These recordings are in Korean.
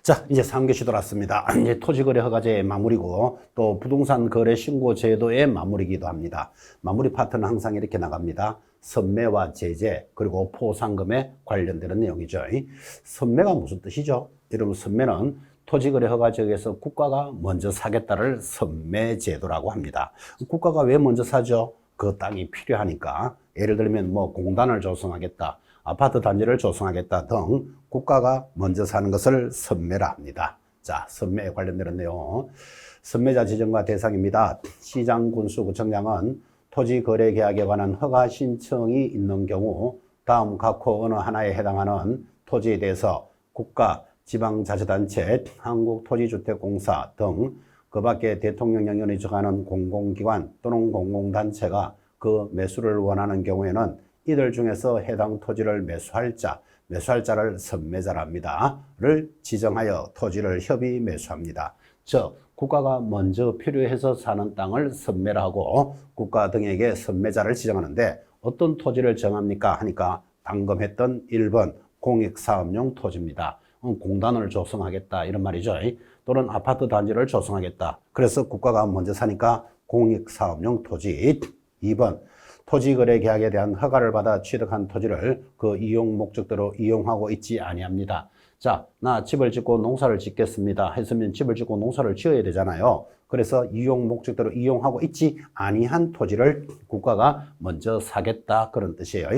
자, 이제 3교시 돌았습니다. 이제 토지거래 허가제의 마무리고 또 부동산 거래 신고 제도의 마무리이기도 합니다. 마무리 파트는 항상 이렇게 나갑니다. 선매와 제재 그리고 포상금에 관련되는 내용이죠. 선매가 무슨 뜻이죠? 여러분, 선매는 토지거래 허가제에서 국가가 먼저 사겠다를 선매제도라고 합니다. 국가가 왜 먼저 사죠? 그 땅이 필요하니까. 예를 들면 뭐 공단을 조성하겠다, 아파트 단지를 조성하겠다 등 국가가 먼저 사는 것을 선매라 합니다. 자, 선매에 관련되는 내용. 선매자 지정과 대상입니다. 시장, 군수, 구청장은 토지 거래 계약에 관한 허가 신청이 있는 경우 다음 각호 어느 하나에 해당하는 토지에 대해서 국가, 지방자치단체, 한국토지주택공사 등 그 밖에 대통령령령이 정하는 공공기관 또는 공공단체가 그 매수를 원하는 경우에는 이들 중에서 해당 토지를 매수할 자를 선매자라 합니다. 를 지정하여 토지를 협의 매수합니다. 즉, 국가가 먼저 필요해서 사는 땅을 선매라 하고 국가 등에게 선매자를 지정하는데 어떤 토지를 정합니까? 하니까 방금 했던 1번 공익사업용 토지입니다. 공단을 조성하겠다 이런 말이죠. 또는 아파트 단지를 조성하겠다. 그래서 국가가 먼저 사니까 공익사업용 토지. 2번 토지거래 계약에 대한 허가를 받아 취득한 토지를 그 이용 목적대로 이용하고 있지 아니합니다. 자, 나 집을 짓고 농사를 짓겠습니다 했으면 집을 짓고 농사를 지어야 되잖아요. 그래서 이용 목적대로 이용하고 있지 아니한 토지를 국가가 먼저 사겠다 그런 뜻이에요.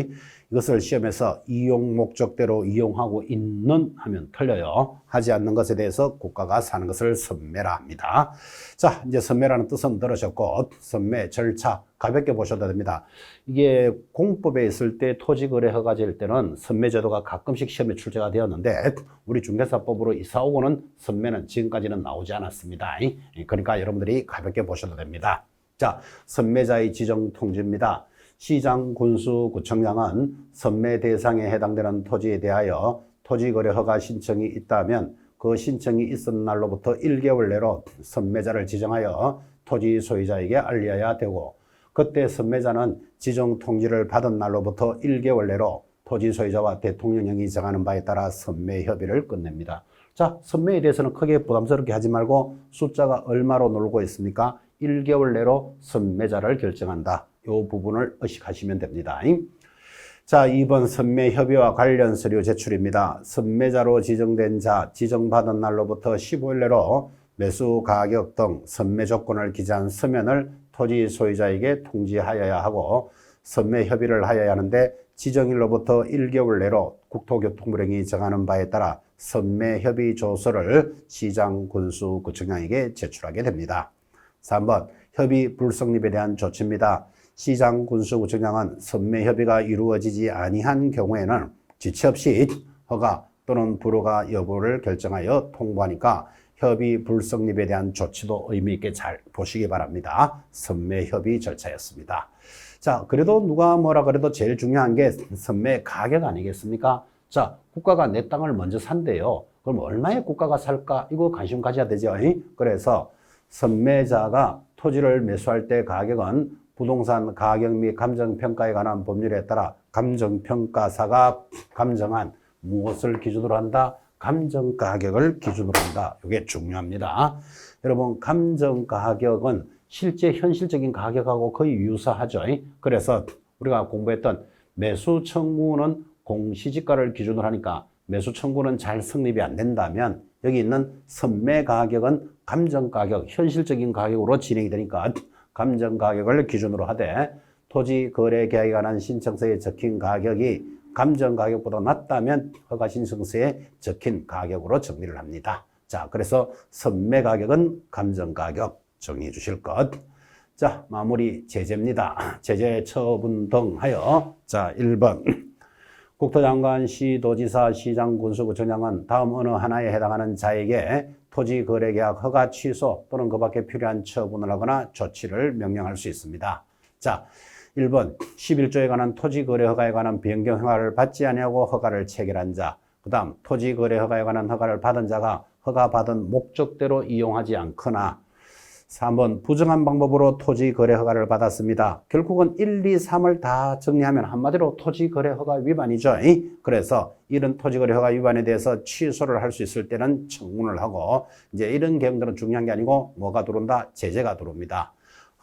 이것을 시험에서 이용 목적대로 이용하고 있는 하면 틀려요. 하지 않는 것에 대해서 국가가 사는 것을 선매라 합니다. 자, 이제 선매라는 뜻은 들으셨고 선매 절차 가볍게 보셔도 됩니다. 이게 공법에 있을 때 토지거래 허가제일 때는 선매제도가 가끔씩 시험에 출제가 되었는데 우리 중개사법으로 이사오고는 선매는 지금까지는 나오지 않았습니다. 그러니까 여러분들이 가볍게 보셔도 됩니다. 자, 선매자의 지정 통지입니다. 시장, 군수, 구청장은 선매 대상에 해당되는 토지에 대하여 토지거래 허가 신청이 있다면 그 신청이 있은 날로부터 1개월 내로 선매자를 지정하여 토지 소유자에게 알려야 되고 그때 선매자는 지정 통지를 받은 날로부터 1개월 내로 토지 소유자와 대통령령이 정하는 바에 따라 선매 협의를 끝냅니다. 자, 선매에 대해서는 크게 부담스럽게 하지 말고 숫자가 얼마로 놀고 있습니까? 1개월 내로 선매자를 결정한다. 이 부분을 의식하시면 됩니다. 자, 2번 선매 협의와 관련 서류 제출입니다. 선매자로 지정된 자, 지정받은 날로부터 15일 내로 매수 가격 등 선매 조건을 기재한 서면을 토지 소유자에게 통지하여야 하고 선매 협의를 하여야 하는데 지정일로부터 1개월 내로 국토교통부령이 정하는 바에 따라 선매 협의 조서를 시장, 군수, 구청장에게 제출하게 됩니다. 3번 협의 불성립에 대한 조치입니다. 시장, 군수, 구청장은 선매 협의가 이루어지지 아니한 경우에는 지체 없이 허가 또는 불허가 여부를 결정하여 통보하니까 협의 불성립에 대한 조치도 의미 있게 잘 보시기 바랍니다. 선매 협의 절차였습니다. 자, 그래도 누가 뭐라 그래도 제일 중요한 게 선매 가격 아니겠습니까? 자, 국가가 내 땅을 먼저 산대요. 그럼 얼마에 국가가 살까? 이거 관심 가져야 되죠. 그래서 선매자가 토지를 매수할 때 가격은 부동산 가격 및 감정평가에 관한 법률에 따라 감정평가사가 감정한 무엇을 기준으로 한다? 감정가격을 기준으로 한다. 이게 중요합니다. 여러분, 감정가격은 실제 현실적인 가격하고 거의 유사하죠. 그래서 우리가 공부했던 매수 청구는 공시지가를 기준으로 하니까 매수 청구는 잘 성립이 안 된다면 여기 있는 선매 가격은 감정가격, 현실적인 가격으로 진행이 되니까 감정가격을 기준으로 하되 토지 거래 계약에 관한 신청서에 적힌 가격이 감정가격보다 낮다면 허가 신청서에 적힌 가격으로 정리를 합니다. 자, 그래서 선매 가격은 감정가격 정리해 주실 것. 자, 마무리 제재입니다. 제재 처분 등 하여 자, 1번 국토장관, 시도지사, 시장, 군수구청장은 다음 어느 하나에 해당하는 자에게 토지거래계약 허가 취소 또는 그 밖에 필요한 처분을 하거나 조치를 명령할 수 있습니다. 자, 1번 11조에 관한 토지거래 허가에 관한 변경 허가를 받지 아니하고 허가를 체결한 자, 그 다음 토지거래 허가에 관한 허가를 받은 자가 허가받은 목적대로 이용하지 않거나 3번 부정한 방법으로 토지 거래 허가를 받았습니다. 결국은 1, 2, 3을 다 정리하면 한마디로 토지 거래 허가 위반이죠. 그래서 이런 토지 거래 허가 위반에 대해서 취소를 할 수 있을 때는 청문을 하고 이제 이런 개념들은 중요한 게 아니고 뭐가 들어온다? 제재가 들어옵니다.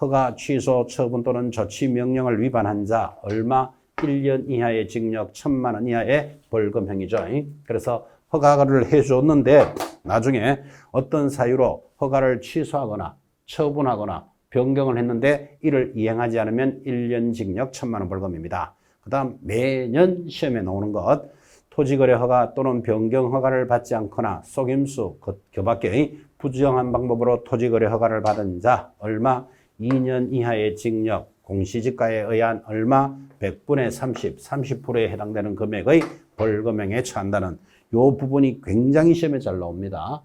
허가 취소 처분 또는 조치 명령을 위반한 자 얼마? 1년 이하의 징역 1,000만 원 이하의 벌금형이죠. 그래서 허가를 해줬는데 나중에 어떤 사유로 허가를 취소하거나 처분하거나 변경을 했는데 이를 이행하지 않으면 1년 징역 1,000만 원 벌금입니다. 그 다음 매년 시험에 나오는 것 토지거래 허가 또는 변경 허가를 받지 않거나 속임수, 그밖의 부정한 방법으로 토지거래 허가를 받은 자 얼마? 2년 이하의 징역, 공시지가에 의한 얼마? 100분의 30, 30%에 해당되는 금액의 벌금형에 처한다는 이 부분이 굉장히 시험에 잘 나옵니다.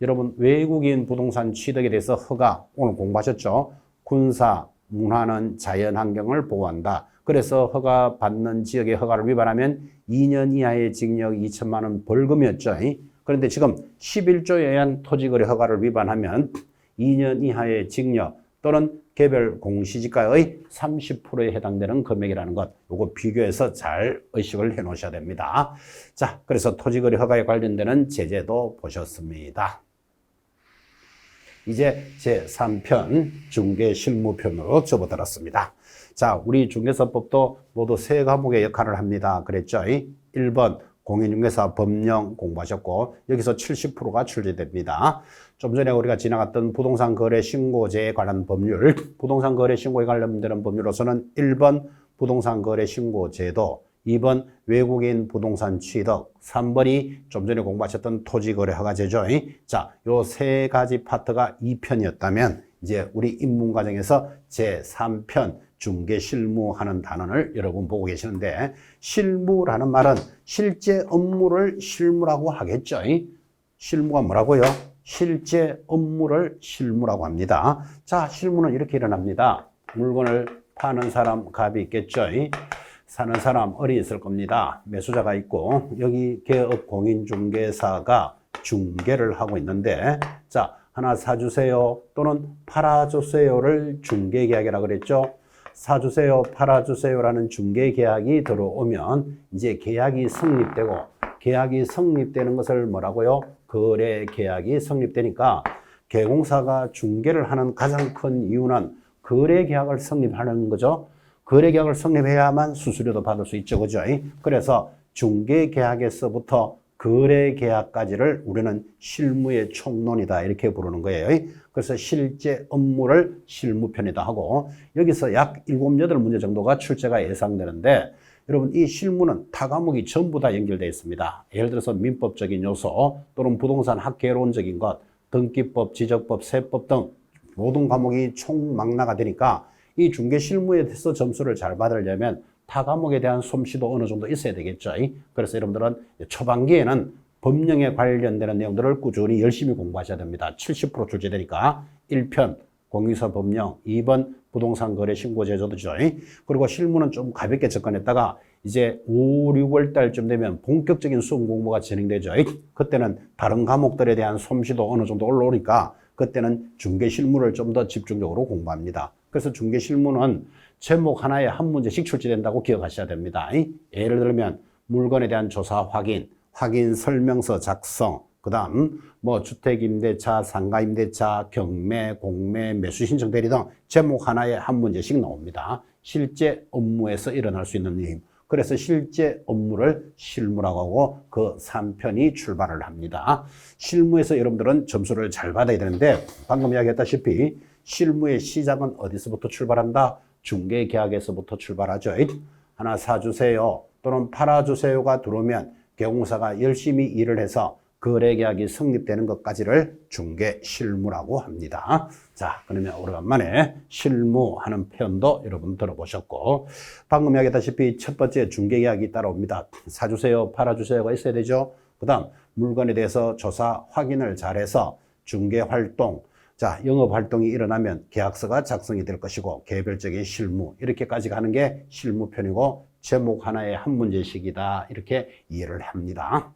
여러분 외국인 부동산 취득에 대해서 허가 오늘 공부하셨죠? 군사, 문화는 자연환경을 보호한다. 그래서 허가 받는 지역의 허가를 위반하면 2년 이하의 징역 2천만 원 벌금이었죠. 그런데 지금 11조에 의한 토지거래 허가를 위반하면 2년 이하의 징역 또는 개별 공시지가의 30%에 해당되는 금액이라는 것, 요거 비교해서 잘 의식을 해 놓으셔야 됩니다. 자, 그래서 토지거래 허가에 관련되는 제재도 보셨습니다. 이제 제3편 중개실무편으로 접어들었습니다. 자, 우리 중개사법도 모두 세 과목의 역할을 합니다. 그랬죠? 1번 공인중개사 법령 공부하셨고 여기서 70%가 출제됩니다. 좀 전에 우리가 지나갔던 부동산 거래 신고제에 관한 법률, 부동산 거래 신고에 관련되는 법률로서는 1번 부동산 거래 신고제도, 2번 외국인 부동산 취득, 3번이 좀 전에 공부하셨던 토지 거래 허가제죠. 자, 요 세 가지 파트가 2편이었다면 이제 우리 입문 과정에서 제3편 중개 실무하는 단원을 여러분 보고 계시는데 실무라는 말은 실제 업무를 실무라고 하겠죠. 실무가 뭐라고요? 실제 업무를 실무라고 합니다. 자, 실무는 이렇게 일어납니다. 물건을 파는 사람 갑이 있겠죠. 사는 사람 을이 있을 겁니다. 매수자가 있고 여기 개업 공인중개사가 중개를 하고 있는데 자, 하나 사주세요 또는 팔아주세요를 중개계약이라고 그랬죠. 사주세요, 팔아주세요라는 중개계약이 들어오면 이제 계약이 성립되고 계약이 성립되는 것을 뭐라고요? 거래계약이 성립되니까 개공사가 중개를 하는 가장 큰 이유는 거래계약을 성립하는 거죠. 거래계약을 성립해야만 수수료도 받을 수 있죠. 그죠? 그래서 중개계약에서부터 거래계약까지를 우리는 실무의 총론이다 이렇게 부르는 거예요. 그래서 실제 업무를 실무편이다 하고 여기서 약 7, 8문제 정도가 출제가 예상되는데 여러분 이 실무는 타 과목이 전부 다 연결되어 있습니다. 예를 들어서 민법적인 요소 또는 부동산 학계론적인 것, 등기법, 지적법, 세법 등 모든 과목이 총망라가 되니까 이 중개 실무에 대해서 점수를 잘 받으려면 타 과목에 대한 솜씨도 어느 정도 있어야 되겠죠. 그래서 여러분들은 초반기에는 법령에 관련되는 내용들을 꾸준히 열심히 공부하셔야 됩니다. 70% 출제되니까 1편 공유서 법령, 2번 부동산 거래 신고 제도죠. 그리고 실무는 좀 가볍게 접근했다가 이제 5, 6월 달쯤 되면 본격적인 수험 공부가 진행되죠. 그때는 다른 과목들에 대한 솜씨도 어느 정도 올라오니까 그때는 중개 실무를 좀 더 집중적으로 공부합니다. 그래서 중개 실무는 제목 하나에 한 문제씩 출제된다고 기억하셔야 됩니다. 예를 들면 물건에 대한 조사 확인, 확인 설명서 작성, 그 다음 뭐 주택임대차, 상가임대차, 경매, 공매, 매수 신청 대리 등 제목 하나에 한 문제씩 나옵니다. 실제 업무에서 일어날 수 있는 일. 그래서 실제 업무를 실무라고 하고 그 3편이 출발을 합니다. 실무에서 여러분들은 점수를 잘 받아야 되는데 방금 이야기했다시피 실무의 시작은 어디서부터 출발한다? 중개계약에서부터 출발하죠. 하나 사주세요 또는 팔아주세요가 들어오면 개공사가 열심히 일을 해서 거래계약이 성립되는 것까지를 중개실무라고 합니다. 자, 그러면 오래간만에 실무하는 표현도 여러분 들어보셨고 방금 이야기했다시피 첫 번째 중개계약이 따라옵니다. 사주세요, 팔아주세요가 있어야 되죠. 그 다음 물건에 대해서 조사 확인을 잘해서 중개활동, 자, 영업활동이 일어나면 계약서가 작성이 될 것이고 개별적인 실무 이렇게까지 가는 게 실무편이고 제목 하나에 한 문제씩이다 이렇게 이해를 합니다.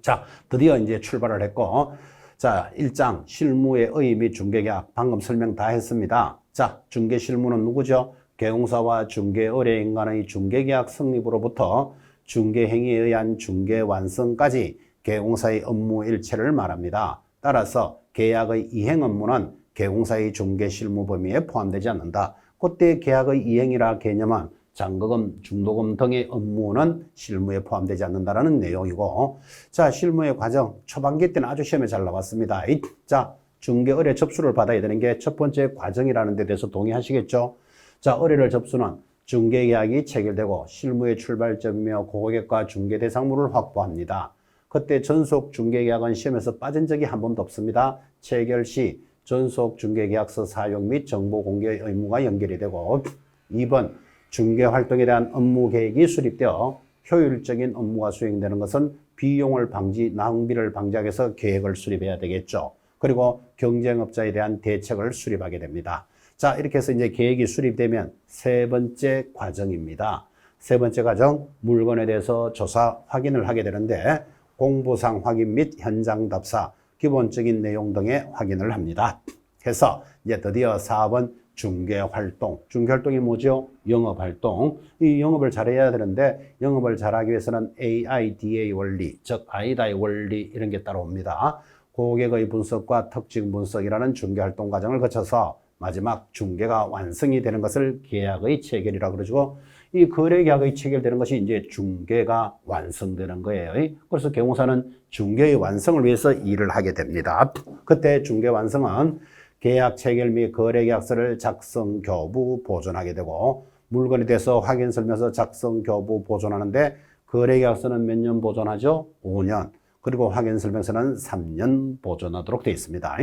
자, 드디어 이제 출발을 했고 자, 1장 실무의 의의 및 중개계약 방금 설명 다 했습니다. 자, 중개실무는 누구죠? 계공사와 중개의뢰인 간의 중개계약 성립으로부터 중개행위에 의한 중개완성까지 계공사의 업무 일체를 말합니다. 따라서 계약의 이행 업무는 계공사의 중개실무 범위에 포함되지 않는다. 그때 계약의 이행이라 개념은 잔고금, 중도금 등의 업무는 실무에 포함되지 않는다는 내용이고, 자, 실무의 과정 초반기 때는 아주 시험에 잘 나왔습니다. 자, 중개 의뢰 접수를 받아야 되는 게 첫 번째 과정이라는 데 대해서 동의하시겠죠? 자, 의뢰를 접수는 중개계약이 체결되고 실무의 출발점이며 고객과 중개 대상물을 확보합니다. 그때 전속 중개계약은 시험에서 빠진 적이 한 번도 없습니다. 체결 시 전속 중개계약서 사용 및 정보 공개 의무가 연결이 되고, 2번 중개활동에 대한 업무 계획이 수립되어 효율적인 업무가 수행되는 것은 비용을 낭비를 방지하기 위해서 계획을 수립해야 되겠죠. 그리고 경쟁업자에 대한 대책을 수립하게 됩니다. 자, 이렇게 해서 이제 계획이 수립되면 세 번째 과정입니다. 세 번째 과정, 물건에 대해서 조사 확인을 하게 되는데 공보상 확인 및 현장 답사, 기본적인 내용 등의 확인을 합니다. 해서 이제 드디어 4번 중개활동. 중개활동이 뭐죠? 영업활동. 이 영업을 잘해야 되는데 영업을 잘하기 위해서는 AIDA 원리, 즉 아이다의 원리 이런 게 따라옵니다. 고객의 분석과 특징 분석이라는 중개활동 과정을 거쳐서 마지막 중개가 완성이 되는 것을 계약의 체결이라고 그러죠. 이 거래계약의 체결되는 것이 이제 중개가 완성되는 거예요. 그래서 계공사는 중개의 완성을 위해서 일을 하게 됩니다. 그때 중개 완성은 계약 체결 및 거래계약서를 작성, 교부, 보존하게 되고, 물건에 대해서 확인 설명서 작성, 교부, 보존하는데 거래계약서는 몇 년 보존하죠? 5년. 그리고 확인 설명서는 3년 보존하도록 되어 있습니다.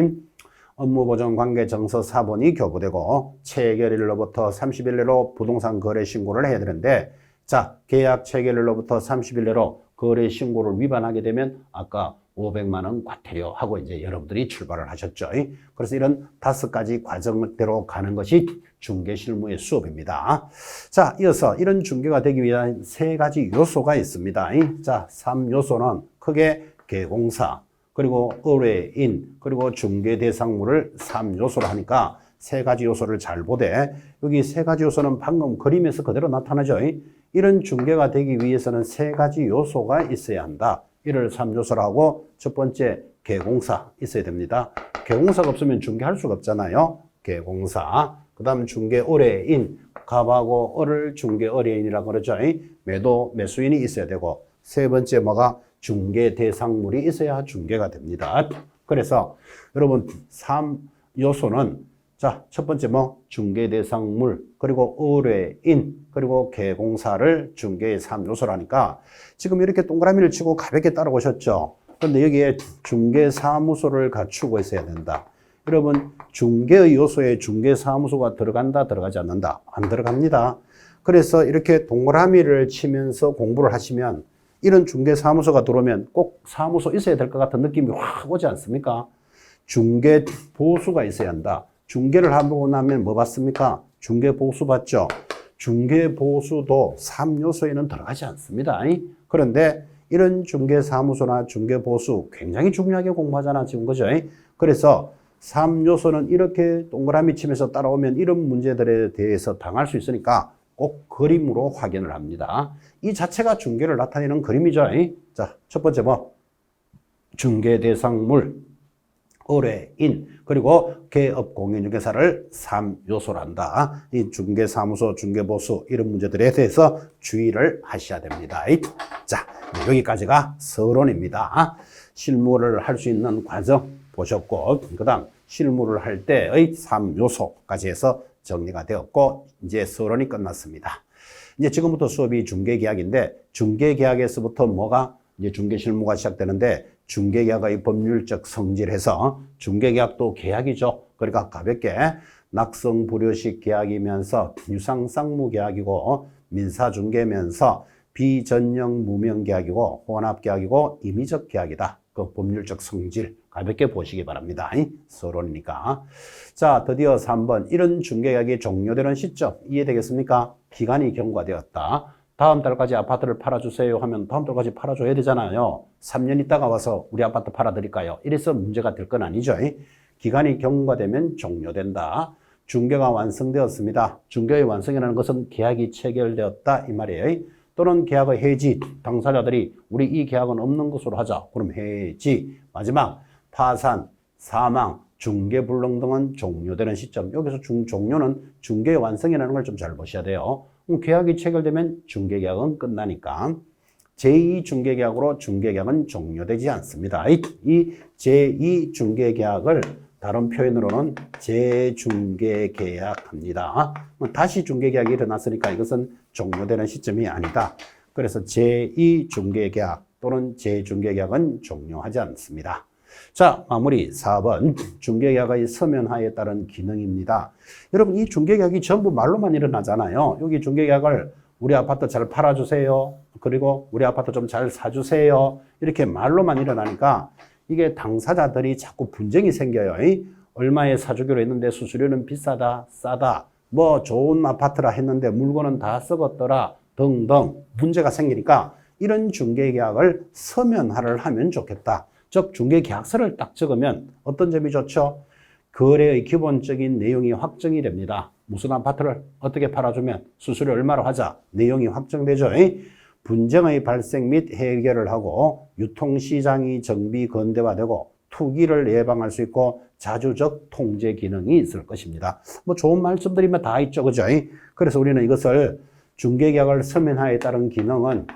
업무보존 관계 정서 4번이 교부되고 체결일로부터 30일 내로 부동산 거래 신고를 해야 되는데, 자, 계약 체결일로부터 30일 내로 거래 신고를 위반하게 되면 아까 500만 원 과태료 하고 이제 여러분들이 출발을 하셨죠. 그래서 이런 5가지 과정대로 가는 것이 중개실무의 수업입니다. 자, 이어서 이런 중개가 되기 위한 3가지 요소가 있습니다. 자, 3요소는 크게 계공사, 그리고 의뢰인, 그리고 중개 대상물을 3요소로 하니까 3가지 요소를 잘 보되, 여기 3가지 요소는 방금 그림에서 그대로 나타나죠. 이런 중개가 되기 위해서는 3가지 요소가 있어야 한다. 이를 3요소로 하고, 첫 번째 계공사 있어야 됩니다. 계공사가 없으면 중개할 수가 없잖아요. 계공사. 그 다음 중개 의뢰인, 갑하고 을을 중개 의뢰인이라고 그러죠. 매도 매수인이 있어야 되고, 세 번째 뭐가 중개 대상물이 있어야 중개가 됩니다. 그래서 여러분 3요소는, 자, 첫 번째 뭐 중개 대상물, 그리고 의뢰인, 그리고 계공사를 중개의 3요소라니까 지금 이렇게 동그라미를 치고 가볍게 따라오셨죠. 그런데 여기에 중개사무소를 갖추고 있어야 된다. 여러분 중개의 요소에 중개사무소가 들어간다, 들어가지 않는다? 안 들어갑니다. 그래서 이렇게 동그라미를 치면서 공부를 하시면 이런 중개사무소가 들어오면 꼭 사무소 있어야 될 것 같은 느낌이 확 오지 않습니까? 중개보수가 있어야 한다. 중개를 하고 나면 뭐 받습니까? 중개보수 받죠. 중개보수도 3요소에는 들어가지 않습니다. 그런데 이런 중개사무소나 중개보수 굉장히 중요하게 공부하잖아 지금, 그죠? 그래서 3요소는 이렇게 동그라미 치면서 따라오면 이런 문제들에 대해서 당할 수 있으니까 꼭 그림으로 확인을 합니다. 이 자체가 중개를 나타내는 그림이죠. 자, 첫 번째 뭐 중개 대상물, 의뢰인, 그리고 개업 공인중개사를 3요소로 한다. 이 중개사무소, 중개보수 이런 문제들에 대해서 주의를 하셔야 됩니다. 자, 여기까지가 서론입니다. 실무를 할 수 있는 과정 보셨고, 그 다음 실무를 할 때의 3요소까지 해서 정리가 되었고, 이제 서론이 끝났습니다. 이제 지금부터 수업이 중개계약인데, 중개계약에서부터 뭐가 이제 중개실무가 시작되는데, 중개계약의 법률적 성질에서 중개계약도 계약이죠. 그러니까 가볍게 낙성불효식 계약이면서 유상쌍무계약이고, 민사중개면서 비전형 무명계약이고, 혼합계약이고, 임의적 계약이다. 그 법률적 성질 가볍게 보시기 바랍니다. 서론이니까. 자, 드디어 3번. 이런 중개계약이 종료되는 시점 이해되겠습니까? 기간이 경과되었다. 다음 달까지 아파트를 팔아주세요 하면 다음 달까지 팔아줘야 되잖아요. 3년 있다가 와서 우리 아파트 팔아드릴까요? 이래서 문제가 될 건 아니죠. 기간이 경과되면 종료된다. 중개가 완성되었습니다. 중개의 완성이라는 것은 계약이 체결되었다 이 말이에요. 또는 계약의 해지, 당사자들이 우리 이 계약은 없는 것으로 하자. 그럼 해지. 마지막 파산, 사망, 중개 불능 등은 종료되는 시점. 여기서 종료는 중개의 완성이라는 걸 좀 잘 보셔야 돼요. 계약이 체결되면 중개계약은 끝나니까 제2 중개계약으로 중개계약은 종료되지 않습니다. 이 제2 중개계약을 다른 표현으로는 재중개계약합니다. 다시 중개계약이 일어났으니까 이것은 종료되는 시점이 아니다. 그래서 제2 중개계약 또는 재중개계약은 종료하지 않습니다. 자, 마무리 4번 중개계약의 서면화에 따른 기능입니다. 여러분 이 중개계약이 전부 말로만 일어나잖아요. 여기 중개계약을 우리 아파트 잘 팔아주세요. 그리고 우리 아파트 좀 잘 사주세요. 이렇게 말로만 일어나니까 이게 당사자들이 자꾸 분쟁이 생겨요. 얼마에 사주기로 했는데 수수료는 비싸다, 싸다, 뭐 좋은 아파트라 했는데 물건은 다 썩었더라 등등 문제가 생기니까 이런 중개계약을 서면화를 하면 좋겠다. 즉 중개계약서를 딱 적으면 어떤 점이 좋죠? 거래의 기본적인 내용이 확정이 됩니다. 무슨 아파트를 어떻게 팔아주면 수수료 얼마로 하자. 내용이 확정되죠. 분쟁의 발생 및 해결을 하고 유통시장이 정비 건대화되고 투기를 예방할 수 있고 자주적 통제 기능이 있을 것입니다. 뭐 좋은 말씀드리면 다 있죠. 그죠? 그래서 우리는 이것을 중개계약을 서면화에 따른 기능은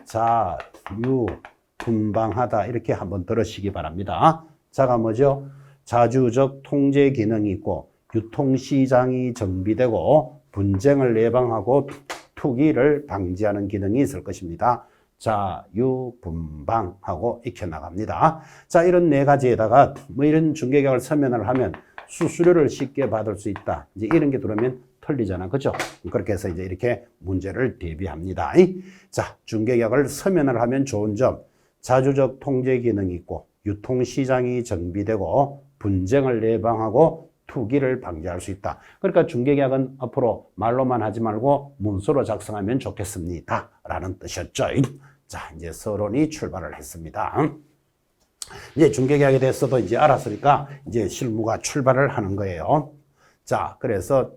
자유분방하다 이렇게 한번 들으시기 바랍니다. 자가 뭐죠? 자주적 통제 기능이 있고 유통시장이 정비되고 분쟁을 예방하고 투기를 방지하는 기능이 있을 것입니다. 자유분방하고 익혀나갑니다. 자, 이런 네 가지에다가 뭐 이런 중개계약을 서면을 하면 수수료를 쉽게 받을 수 있다. 이제 이런 게 들어오면 틀리잖아. 그죠? 그렇게 해서 이제 이렇게 문제를 대비합니다. 자, 중개계약을 서면을 하면 좋은 점. 자주적 통제 기능이 있고 유통시장이 정비되고 분쟁을 예방하고 투기를 방지할 수 있다. 그러니까 중개계약은 앞으로 말로만 하지 말고 문서로 작성하면 좋겠습니다. 라는 뜻이었죠. 자, 이제 서론이 출발을 했습니다. 이제 중개계약에 대해서도 이제 알았으니까 이제 실무가 출발을 하는 거예요. 자, 그래서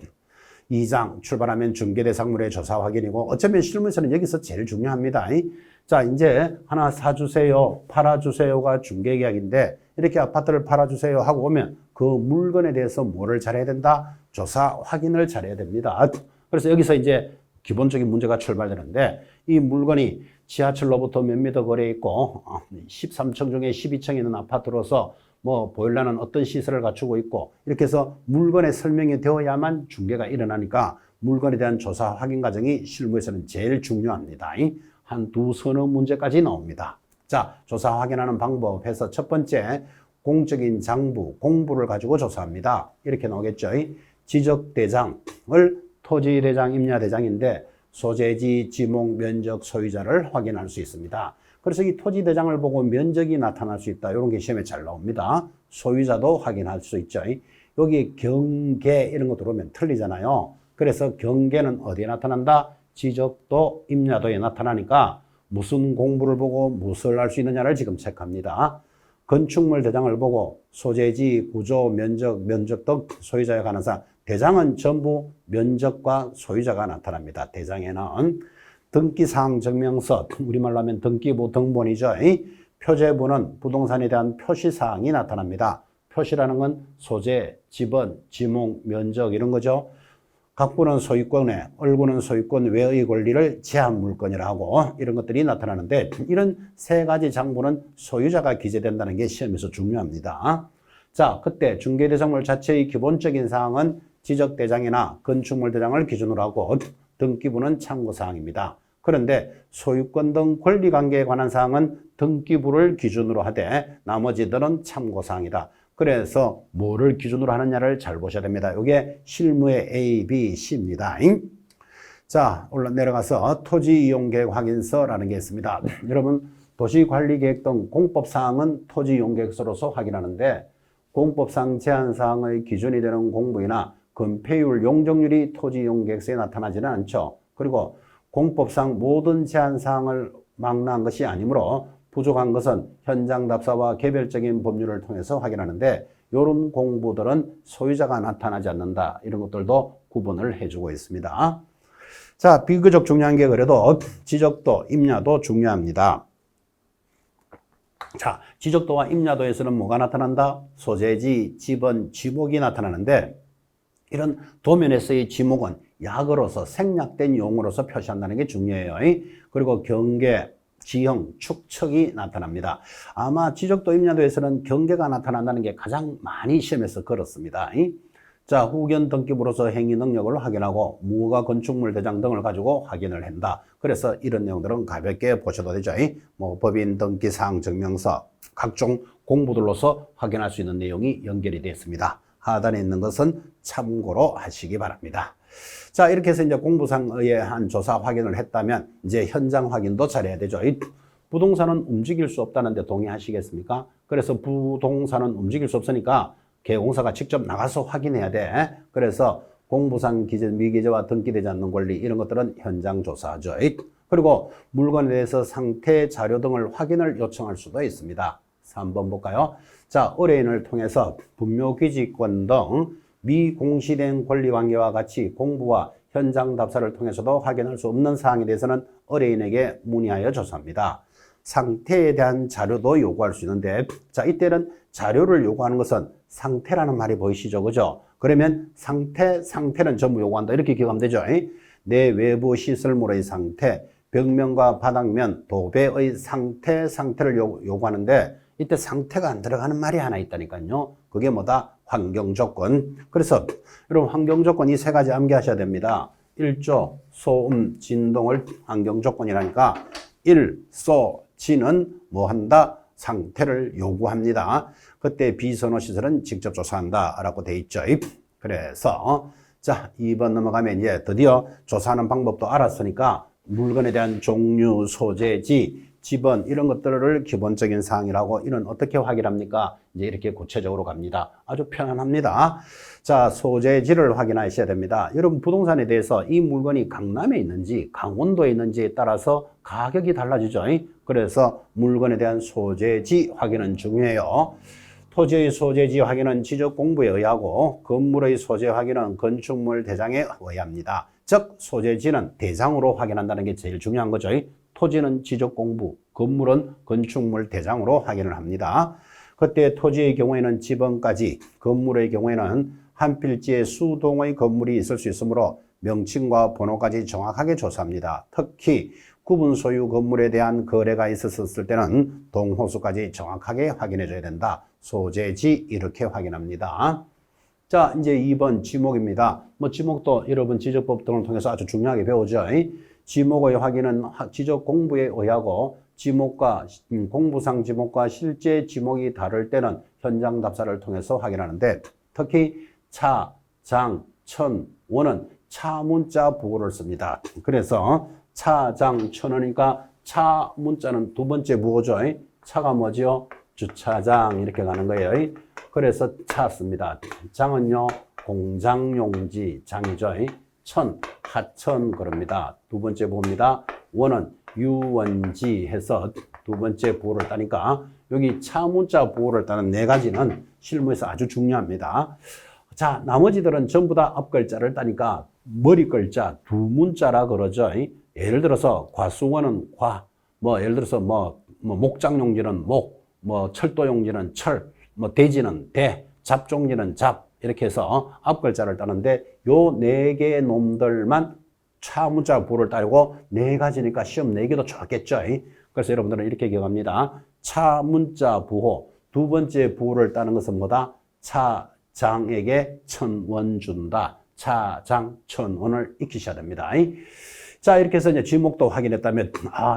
2장 출발하면 중개대상물의 조사 확인이고 어쩌면 실무에서는 여기서 제일 중요합니다. 자, 이제 하나 사주세요, 팔아주세요가 중개계약인데 이렇게 아파트를 팔아주세요 하고 오면 그 물건에 대해서 뭐를 잘해야 된다? 조사 확인을 잘해야 됩니다. 그래서 여기서 이제 기본적인 문제가 출발되는데 이 물건이 지하철로부터 몇 미터 거리에 있고 13층 중에 12층에 있는 아파트로서 뭐 보일러는 어떤 시설을 갖추고 있고 이렇게 해서 물건의 설명이 되어야만 중개가 일어나니까 물건에 대한 조사 확인 과정이 실무에서는 제일 중요합니다. 한 두서너 문제까지 나옵니다. 자, 조사 확인하는 방법에서 첫 번째 공적인 장부, 공부를 가지고 조사합니다. 이렇게 나오겠죠. 지적대장을 토지대장, 임야대장인데 소재지, 지목, 면적, 소유자를 확인할 수 있습니다. 그래서 이 토지대장을 보고 면적이 나타날 수 있다. 이런 게 시험에 잘 나옵니다. 소유자도 확인할 수 있죠. 여기 경계 이런 거 들어오면 틀리잖아요. 그래서 경계는 어디에 나타난다? 지적도, 임야도에 나타나니까 무슨 공부를 보고 무엇을 알 수 있느냐를 지금 체크합니다. 건축물 대장을 보고 소재지, 구조, 면적 등 소유자에 관한 사항. 대장은 전부 면적과 소유자가 나타납니다. 대장에는 등기사항 증명서, 우리말로 하면 등기부 등본이죠. 표제부는 부동산에 대한 표시사항이 나타납니다. 표시라는 건 소재, 지번, 지목, 면적 이런 거죠. 각부는 소유권에, 을구는 소유권 외의 권리를 제한 물건이라 하고 이런 것들이 나타나는데 이런 세 가지 장부는 소유자가 기재된다는 게 시험에서 중요합니다. 자, 그때 중개대상물 자체의 기본적인 사항은 지적대장이나 건축물 대장을 기준으로 하고 등기부는 참고사항입니다. 그런데 소유권 등 권리관계에 관한 사항은 등기부를 기준으로 하되 나머지들은 참고사항이다. 그래서 뭐를 기준으로 하느냐를 잘 보셔야 됩니다. 이게 실무의 A, B, C입니다. 자, 내려가서 토지이용계획 확인서라는 게 있습니다. 여러분, 도시관리계획 등 공법사항은 토지이용계획서로서 확인하는데 공법상 제한사항의 기준이 되는 공부이나 건폐율, 용적률이 토지이용계획서에 나타나지는 않죠. 그리고 공법상 모든 제한사항을 망라한 것이 아니므로 부족한 것은 현장 답사와 개별적인 법률을 통해서 확인하는데 이런 공부들은 소유자가 나타나지 않는다. 이런 것들도 구분을 해주고 있습니다. 자, 비교적 중요한 게 그래도 지적도, 임야도 중요합니다. 자, 지적도와 임야도에서는 뭐가 나타난다? 소재지, 지번, 지목이 나타나는데 이런 도면에서의 지목은 약으로서 생략된 용어로서 표시한다는 게 중요해요. 그리고 경계, 지형, 축척이 나타납니다. 아마 지적도, 임야도에서는 경계가 나타난다는 게 가장 많이 시험에서 걸었습니다. 자, 후견 등기부로서 행위 능력을 확인하고 무허가 건축물 대장 등을 가지고 확인을 한다. 그래서 이런 내용들은 가볍게 보셔도 되죠. 뭐 법인 등기사항 증명서 각종 공부들로서 확인할 수 있는 내용이 연결이 되어 있습니다. 하단에 있는 것은 참고로 하시기 바랍니다. 자, 이렇게 해서 이제 공부상 의한 조사 확인을 했다면 이제 현장 확인도 잘해야 되죠. 부동산은 움직일 수 없다는데 동의하시겠습니까? 그래서 부동산은 움직일 수 없으니까 개공사가 직접 나가서 확인해야 돼. 그래서 공부상 기재, 미기재와 등기되지 않는 권리 이런 것들은 현장 조사하죠. 그리고 물건에 대해서 상태, 자료 등을 확인을 요청할 수도 있습니다. 3번 볼까요? 자, 의뢰인을 통해서 분묘기지권 등 미공시된 권리관계와 같이 공부와 현장 답사를 통해서도 확인할 수 없는 사항에 대해서는 의뢰인에게 문의하여 조사합니다. 상태에 대한 자료도 요구할 수 있는데, 자, 이때는 자료를 요구하는 것은 상태라는 말이 보이시죠? 그죠? 그러면 상태는 전부 요구한다. 이렇게 기억하면 되죠? 내 외부 시설물의 상태, 벽면과 바닥면, 도배의 상태를 요구하는데, 이때 상태가 안 들어가는 말이 하나 있다니까요. 그게 뭐다? 환경조건. 그래서 여러분 환경조건 이 세 가지 암기하셔야 됩니다. 일조, 소음, 진동을 환경조건이라니까 지는 뭐 한다? 상태를 요구합니다. 그때 비선호시설은 직접 조사한다 라고 돼 있죠. 그래서 자, 2번 넘어가면 이제 드디어 조사하는 방법도 알았으니까 물건에 대한 종류, 소재지, 지번 이런 것들을 기본적인 사항이라고 이런 어떻게 확인합니까? 이제 이렇게 구체적으로 갑니다. 아주 편안합니다. 자, 소재지를 확인하셔야 됩니다. 여러분 부동산에 대해서 이 물건이 강남에 있는지 강원도에 있는지에 따라서 가격이 달라지죠. 그래서 물건에 대한 소재지 확인은 중요해요. 토지의 소재지 확인은 지적 공부에 의하고 건물의 소재 확인은 건축물 대장에 의합니다. 즉 소재지는 대장으로 확인한다는 게 제일 중요한 거죠. 토지는 지적 공부, 건물은 건축물 대장으로 확인을 합니다. 그때 토지의 경우에는 지번까지, 건물의 경우에는 한 필지에 수동의 건물이 있을 수 있으므로 명칭과 번호까지 정확하게 조사합니다. 특히 구분 소유 건물에 대한 거래가 있었을 때는 동호수까지 정확하게 확인해 줘야 된다. 소재지 이렇게 확인합니다. 자, 이제 2번 지목입니다. 뭐 지목도 여러분 지적법 등을 통해서 아주 중요하게 배우죠. 지목의 확인은 지적 공부에 의하고 지목과 공부상 지목과 실제 지목이 다를 때는 현장 답사를 통해서 확인하는데 특히 차, 장, 천, 원은 차 문자 부호를 씁니다. 그래서 차, 장, 천원이니까 차 문자는 두 번째 부호죠. 차가 뭐죠? 주차장 이렇게 가는 거예요. 그래서 차 씁니다. 장은요 공장용지 장이죠. 천, 하천 그럽니다. 두 번째 부호입니다. 원은 유원지 해서 두 번째 부호를 따니까 여기 차 문자 부호를 따는 네 가지는 실무에서 아주 중요합니다. 자, 나머지들은 전부 다 앞글자를 따니까 머리 글자 두 문자라 그러죠. 예를 들어서 과수원은 과, 뭐 예를 들어서 뭐 목장용지는 목, 뭐 철도용지는 철, 뭐 대지는 대, 잡종지는 잡 이렇게 해서 앞글자를 따는데 요 네 개의 놈들만 차 문자 부호를 따고 네 가지니까 시험 네 개도 좋겠죠. 그래서 여러분들은 이렇게 기억합니다. 차 문자 부호 두 번째 부호를 따는 것은 뭐다? 차장에게 1,000원 준다. 차장 1,000원을 익히셔야 됩니다. 자, 이렇게 해서 이제 지목도 확인했다면,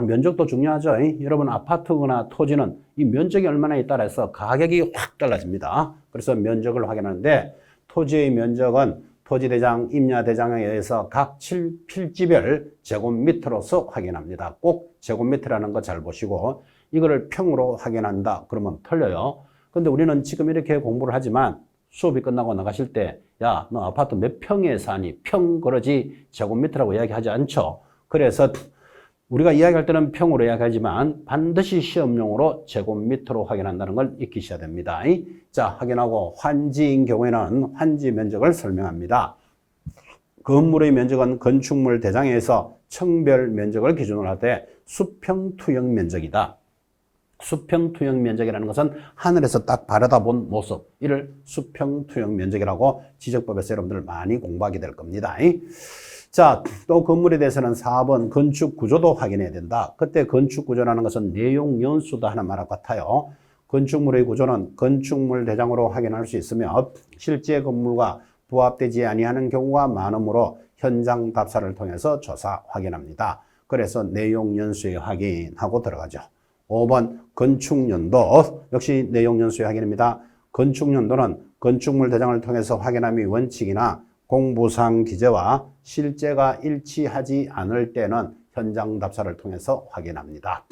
면적도 중요하죠. 여러분, 아파트나 토지는 이 면적이 얼마나에 따라서 가격이 확 달라집니다. 그래서 면적을 확인하는데, 토지의 면적은 토지대장, 임야대장에 의해서 각 필지별 제곱미터로서 확인합니다. 꼭 제곱미터라는 거 잘 보시고, 이거를 평으로 확인한다. 그러면 틀려요. 근데 우리는 지금 이렇게 공부를 하지만, 수업이 끝나고 나가실 때, 야, 너 아파트 몇 평에 사니? 평 그러지 제곱미터라고 이야기하지 않죠. 그래서 우리가 이야기할 때는 평으로 이야기하지만 반드시 시험용으로 제곱미터로 확인한다는 걸 익히셔야 됩니다. 자, 확인하고 환지인 경우에는 환지 면적을 설명합니다. 건물의 면적은 건축물 대장에서 청별 면적을 기준으로 할 때 수평투영 면적이다. 수평투영 면적이라는 것은 하늘에서 딱 바라다본 모습, 이를 수평투영 면적이라고 지적법에서 여러분들 많이 공부하게 될 겁니다. 자, 또 건물에 대해서는 4번 건축 구조도 확인해야 된다. 그때 건축 구조라는 것은 내용 연수도 하나 말할 것 같아요. 건축물의 구조는 건축물 대장으로 확인할 수 있으며 실제 건물과 부합되지 아니하는 경우가 많으므로 현장 답사를 통해서 조사 확인합니다. 그래서 내용 연수의 확인하고 들어가죠. 5번 건축연도 역시 내용 연수의 확인입니다. 건축연도는 건축물 대장을 통해서 확인함이 원칙이나 공부상 기재와 실제가 일치하지 않을 때는 현장 답사를 통해서 확인합니다.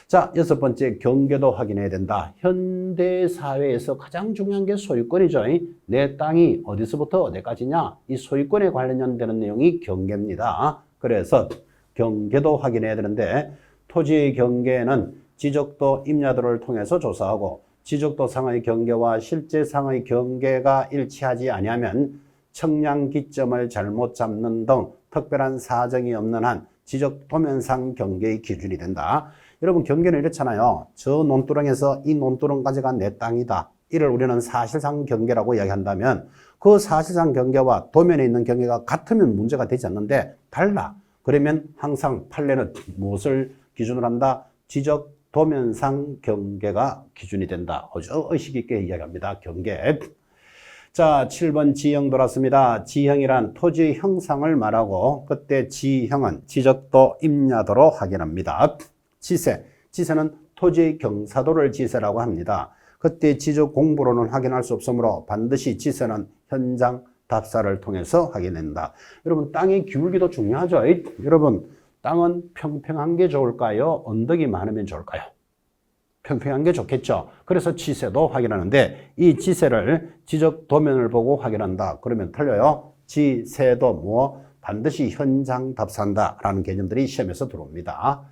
자, 6번째 경계도 확인해야 된다. 현대사회에서 가장 중요한 게 소유권이죠. 내 땅이 어디서부터 어디까지냐, 이 소유권에 관련되는 내용이 경계입니다. 그래서 경계도 확인해야 되는데 토지의 경계는 지적도 임야도를 통해서 조사하고 지적도상의 경계와 실제상의 경계가 일치하지 아니하면 청량 기점을 잘못 잡는 등 특별한 사정이 없는 한 지적 도면상 경계의 기준이 된다. 여러분 경계는 이렇잖아요. 저 논두렁에서 이 논두렁까지가 내 땅이다. 이를 우리는 사실상 경계라고 이야기한다면 그 사실상 경계와 도면에 있는 경계가 같으면 문제가 되지 않는데 달라. 그러면 항상 판례는 무엇을 기준으로 한다? 지적 도면상 경계가 기준이 된다. 아주 의식 있게 이야기합니다. 경계. 자, 7번 지형 돌았습니다. 지형이란 토지의 형상을 말하고 그때 지형은 지적도 임야도로 확인합니다. 지세. 지세는 토지의 경사도를 지세라고 합니다. 그때 지적 공부로는 확인할 수 없으므로 반드시 지세는 현장 답사를 통해서 확인된다. 여러분 땅의 기울기도 중요하죠. 여러분 땅은 평평한 게 좋을까요? 언덕이 많으면 좋을까요? 평평한 게 좋겠죠. 그래서 지세도 확인하는데 이 지세를 지적 도면을 보고 확인한다. 그러면 틀려요. 지세도 뭐 반드시 현장 답사한다라는 개념들이 시험에서 들어옵니다.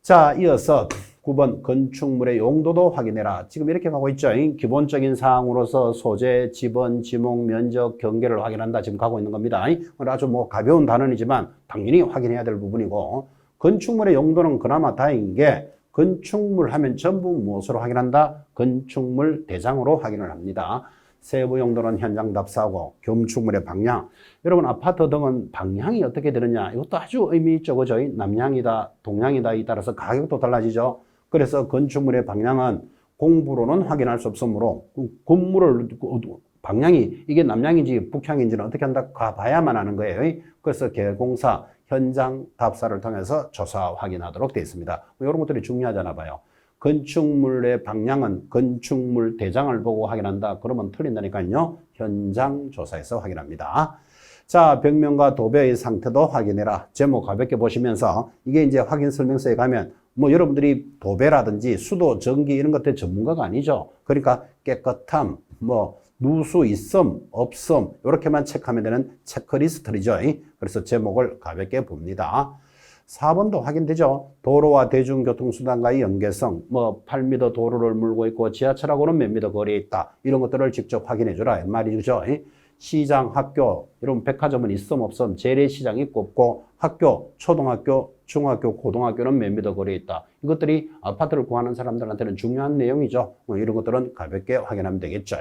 자, 이어서 9번 건축물의 용도도 확인해라. 지금 이렇게 가고 있죠. 기본적인 사항으로서 소재, 지번, 지목, 면적, 경계를 확인한다. 지금 가고 있는 겁니다. 아주 뭐 가벼운 단어이지만 당연히 확인해야 될 부분이고 건축물의 용도는 그나마 다행인 게 건축물 하면 전부 무엇으로 확인한다? 건축물 대장으로 확인을 합니다. 세부 용도는 현장 답사하고 건축물의 방향. 여러분 아파트 등은 방향이 어떻게 되느냐? 이것도 아주 의미 있죠. 그죠? 남향이다, 동향이다에 따라서 가격도 달라지죠. 그래서 건축물의 방향은 공부로는 확인할 수 없으므로 건물을 방향이 이게 남향인지 북향인지는 어떻게 한다? 가봐야만 하는 거예요. 그래서 개공사 현장 답사를 통해서 조사 확인하도록 되어 있습니다. 이런 것들이 중요하잖아 봐요. 건축물의 방향은 건축물 대장을 보고 확인한다. 그러면 틀린다니까요. 현장 조사에서 확인합니다. 자, 벽면과 도배의 상태도 확인해라. 제목 가볍게 보시면서 이게 이제 확인 설명서에 가면 뭐 여러분들이 도배라든지 수도, 전기 이런 것들 전문가가 아니죠. 그러니까 깨끗함, 뭐 누수 있음, 없음 이렇게만 체크하면 되는 체크리스트이죠. 그래서 제목을 가볍게 봅니다. 4번도 확인되죠. 도로와 대중교통수단과의 연계성, 뭐 8m 도로를 물고 있고 지하철하고는 몇 미터 거리에 있다. 이런 것들을 직접 확인해 주라 말이죠. 시장, 학교, 여러분 백화점은 있음 없음, 재래시장 있고 없고 학교, 초등학교, 중학교, 고등학교는 몇 미터 거리에 있다. 이것들이 아파트를 구하는 사람들한테는 중요한 내용이죠. 뭐 이런 것들은 가볍게 확인하면 되겠죠.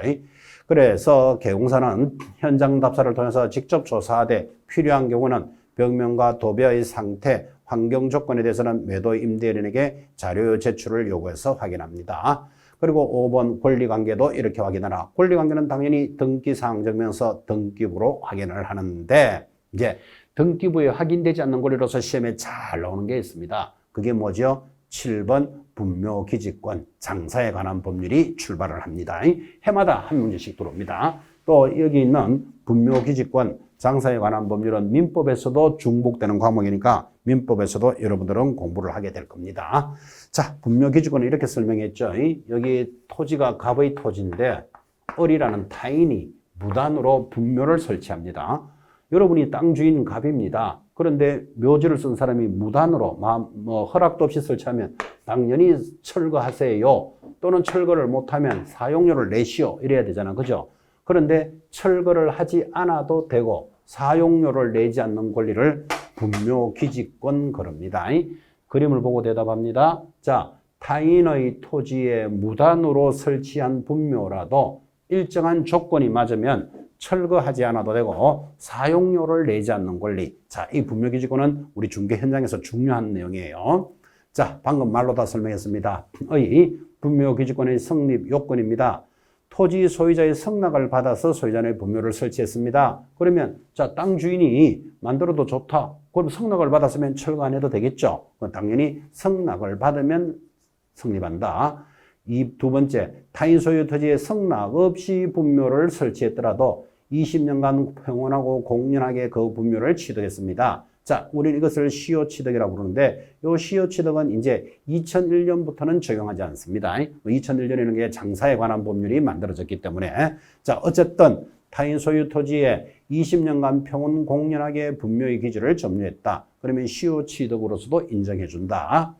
그래서 개공사는 현장 답사를 통해서 직접 조사하되 필요한 경우는 벽면과 도배의 상태, 환경 조건에 대해서는 매도 임대인에게 자료 제출을 요구해서 확인합니다. 그리고 5번 권리관계도 이렇게 확인하라. 권리관계는 당연히 등기사항 증명서 등기부로 확인을 하는데 이제 등기부에 확인되지 않는 권리로서 시험에 잘 나오는 게 있습니다. 그게 뭐죠? 7번 분묘기지권, 장사에 관한 법률이 출발을 합니다. 해마다 한 문제씩 들어옵니다. 또 여기 있는 분묘기지권, 장사에 관한 법률은 민법에서도 중복되는 과목이니까 민법에서도 여러분들은 공부를 하게 될 겁니다. 자, 분묘기지권은 이렇게 설명했죠. 여기 토지가 갑의 토지인데 을이라는 타인이 무단으로 분묘를 설치합니다. 여러분이 땅 주인 갑입니다. 그런데 묘지를 쓴 사람이 무단으로 허락도 없이 설치하면 당연히 철거하세요. 또는 철거를 못하면 사용료를 내시오. 이래야 되잖아. 그죠? 그런데 철거를 하지 않아도 되고 사용료를 내지 않는 권리를 분묘기지권 그럽니다. 그림을 보고 대답합니다. 자, 타인의 토지에 무단으로 설치한 분묘라도 일정한 조건이 맞으면 철거하지 않아도 되고 사용료를 내지 않는 권리. 자, 이 분묘기지권은 우리 중개 현장에서 중요한 내용이에요. 자, 방금 말로 다 설명했습니다. 의 분묘기지권의 성립 요건입니다. 토지 소유자의 승낙을 받아서 소유자의 분묘를 설치했습니다. 그러면 자, 땅 주인이 만들어도 좋다. 그럼 승낙을 받았으면 철거 안 해도 되겠죠. 당연히 승낙을 받으면 성립한다. 이 두 번째, 타인 소유 토지에 승낙 없이 분묘를 설치했더라도 20년간 평온하고 공연하게 그 분묘를 취득했습니다. 자, 우리는 이것을 시효취득이라고 부르는데 이 시효취득은 이제 2001년부터는 적용하지 않습니다. 2001년에는 게 장사에 관한 법률이 만들어졌기 때문에 자, 어쨌든 타인 소유 토지에 20년간 평온 공연하게 분묘의 기지를 점유했다. 그러면 시효취득으로서도 인정해준다.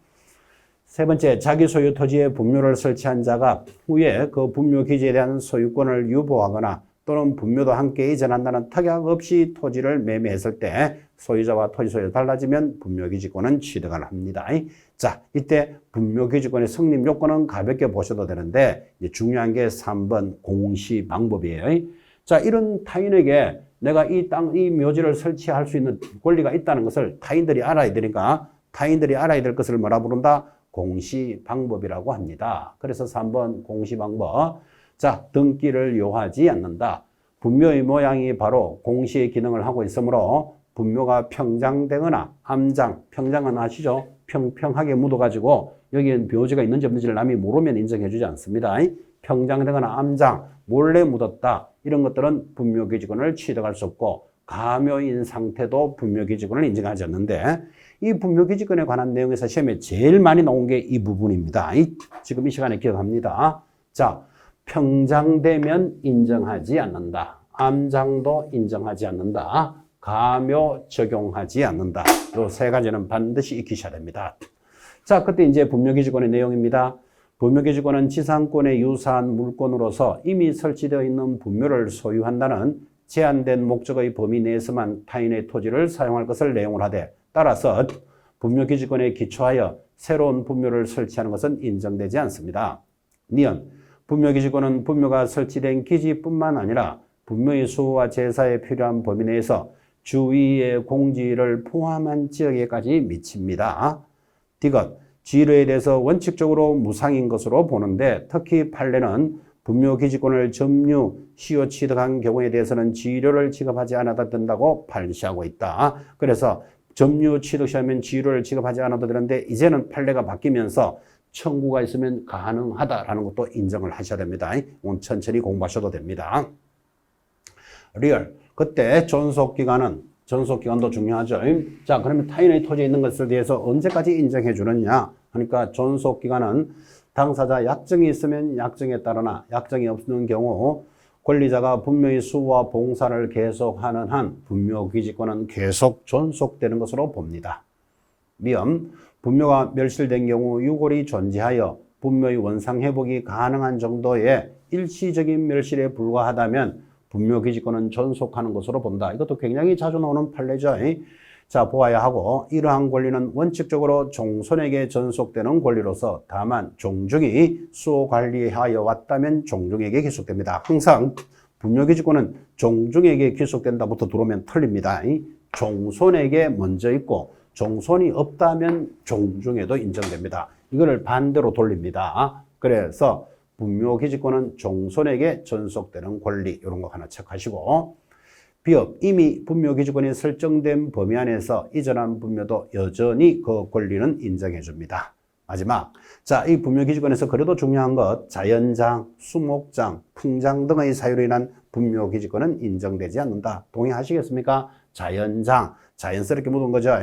세 번째, 자기 소유 토지에 분묘를 설치한 자가 후에 그 분묘 기지에 대한 소유권을 유보하거나 또는 분묘도 함께 이전한다는 특약 없이 토지를 매매했을 때 소유자와 토지 소유가 달라지면 분묘기지권은 취득을 합니다. 자, 이때 분묘기지권의 성립 요건은 가볍게 보셔도 되는데 이제 중요한 게 3번 공시 방법이에요. 자, 이런 타인에게 내가 이 묘지를 설치할 수 있는 권리가 있다는 것을 타인들이 알아야 되니까 타인들이 알아야 될 것을 뭐라 부른다? 공시 방법이라고 합니다. 그래서 3번 공시 방법. 자, 등기를 요하지 않는다. 분묘의 모양이 바로 공시의 기능을 하고 있으므로 분묘가 평장되거나 암장, 평장은 아시죠? 평평하게 묻어가지고 여기에 묘지가 있는지 없는지를 남이 모르면 인정해주지 않습니다. 평장되거나 암장, 몰래 묻었다. 이런 것들은 분묘기지권을 취득할 수 없고 가묘인 상태도 분묘기지권을 인정하지 않는데 이 분묘기지권에 관한 내용에서 시험에 제일 많이 나온 게 이 부분입니다. 지금 이 시간에 기억합니다. 자, 평장되면 인정하지 않는다. 암장도 인정하지 않는다. 가묘 적용하지 않는다. 이 세 가지는 반드시 익히셔야 됩니다. 자, 그때 이제 분묘기지권의 내용입니다. 분묘기지권은 지상권에 유사한 물권으로서 이미 설치되어 있는 분묘를 소유한다는 제한된 목적의 범위 내에서만 타인의 토지를 사용할 것을 내용을 하되 따라서 분묘기지권에 기초하여 새로운 분묘를 설치하는 것은 인정되지 않습니다. 니은 분묘기지권은 분묘가 설치된 기지뿐만 아니라 분묘의 수호와 제사에 필요한 범위 내에서 주위의 공지를 포함한 지역에까지 미칩니다. 디귿 지뢰에 대해서 원칙적으로 무상인 것으로 보는데 특히 판례는 분묘기지권을 점유, 시효 취득한 경우에 대해서는 지료를 지급하지 않아도 된다고 판시하고 있다. 그래서 점유 취득 시하면 지료를 지급하지 않아도 되는데 이제는 판례가 바뀌면서 청구가 있으면 가능하다라는 것도 인정을 하셔야 됩니다. 오늘 천천히 공부하셔도 됩니다. 리얼. 그때 존속기간도 중요하죠. 자, 그러면 타인의 토지에 있는 것에 대해서 언제까지 인정해 주느냐? 그러니까 존속기간은 당사자 약정이 있으면 약정에 따르나 약정이 없는 경우 권리자가 분묘의 수호와 봉사를 계속하는 한 분묘기지권은 계속 존속되는 것으로 봅니다. 미음, 분묘가 멸실된 경우 유골이 존재하여 분묘의 원상회복이 가능한 정도의 일시적인 멸실에 불과하다면 분묘기지권은 존속하는 것으로 본다. 이것도 굉장히 자주 나오는 판례죠. 자, 보아야 하고 이러한 권리는 원칙적으로 종손에게 전속되는 권리로서 다만 종중이 수호 관리하여 왔다면 종중에게 기속됩니다. 항상 분묘기지권은 종중에게 기속된다부터 들어오면 틀립니다. 종손에게 먼저 있고 종손이 없다면 종중에도 인정됩니다. 이거를 반대로 돌립니다. 그래서 분묘기지권은 종손에게 전속되는 권리 이런 거 하나 체크하시고 비읍, 이미 분묘기지권이 설정된 범위 안에서 이전한 분묘도 여전히 그 권리는 인정해 줍니다. 마지막, 자, 이 분묘기지권에서 그래도 중요한 것 자연장, 수목장, 풍장 등의 사유로 인한 분묘기지권은 인정되지 않는다. 동의하시겠습니까? 자연장, 자연스럽게 묻은 거죠.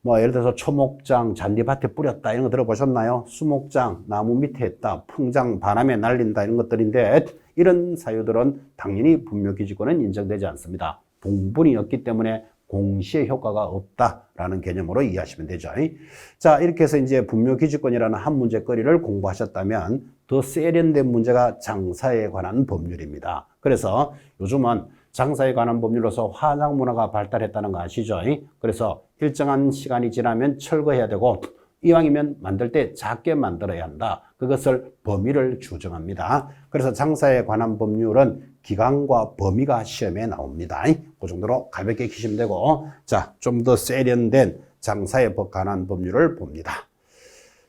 뭐 예를 들어서 초목장, 잔디밭에 뿌렸다 이런 거 들어보셨나요? 수목장, 나무 밑에 했다, 풍장, 바람에 날린다 이런 것들인데 이런 사유들은 당연히 분묘기지권은 인정되지 않습니다. 동분이었기 때문에 공시의 효과가 없다라는 개념으로 이해하시면 되죠. 자, 이렇게 해서 이제 분묘기지권이라는 한 문제거리를 공부하셨다면 더 세련된 문제가 장사에 관한 법률입니다. 그래서 요즘은 장사에 관한 법률로서 화장 문화가 발달했다는 거 아시죠? 그래서 일정한 시간이 지나면 철거해야 되고 이왕이면 만들 때 작게 만들어야 한다. 그것을 범위를 규정합니다. 그래서 장사에 관한 법률은 기간과 범위가 시험에 나옵니다. 그 정도로 가볍게 익히시면 되고, 자, 좀 더 세련된 장사에 관한 법률을 봅니다.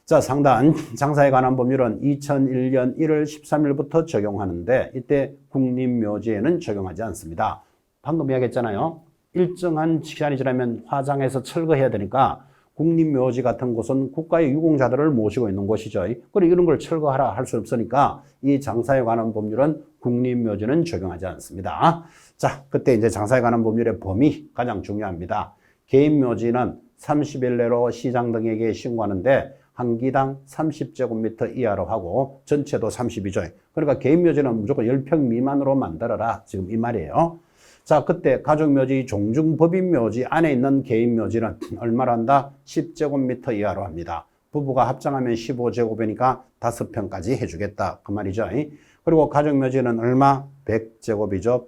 자, 상단 장사에 관한 법률은 2001년 1월 13일부터 적용하는데 이때 국립묘지에는 적용하지 않습니다. 방금 이야기했잖아요. 일정한 시간이 지나면 화장해서 철거해야 되니까 국립묘지 같은 곳은 국가의 유공자들을 모시고 있는 곳이죠. 그리고 이런 걸 철거하라 할 수 없으니까 이 장사에 관한 법률은 국립묘지는 적용하지 않습니다. 자, 그때 이제 장사에 관한 법률의 범위 가장 중요합니다. 개인묘지는 30일 내로 시장 등에게 신고하는데 한 기당 30제곱미터 이하로 하고 전체도 30이죠. 그러니까 개인묘지는 무조건 10평 미만으로 만들어라. 지금 이 말이에요. 자, 그때 가족묘지, 종중법인묘지 안에 있는 개인묘지는 얼마로 한다? 10제곱미터 이하로 합니다. 부부가 합장하면 15제곱이니까 5평까지 해주겠다. 그 말이죠. 그리고 가족묘지는 얼마? 100제곱이죠.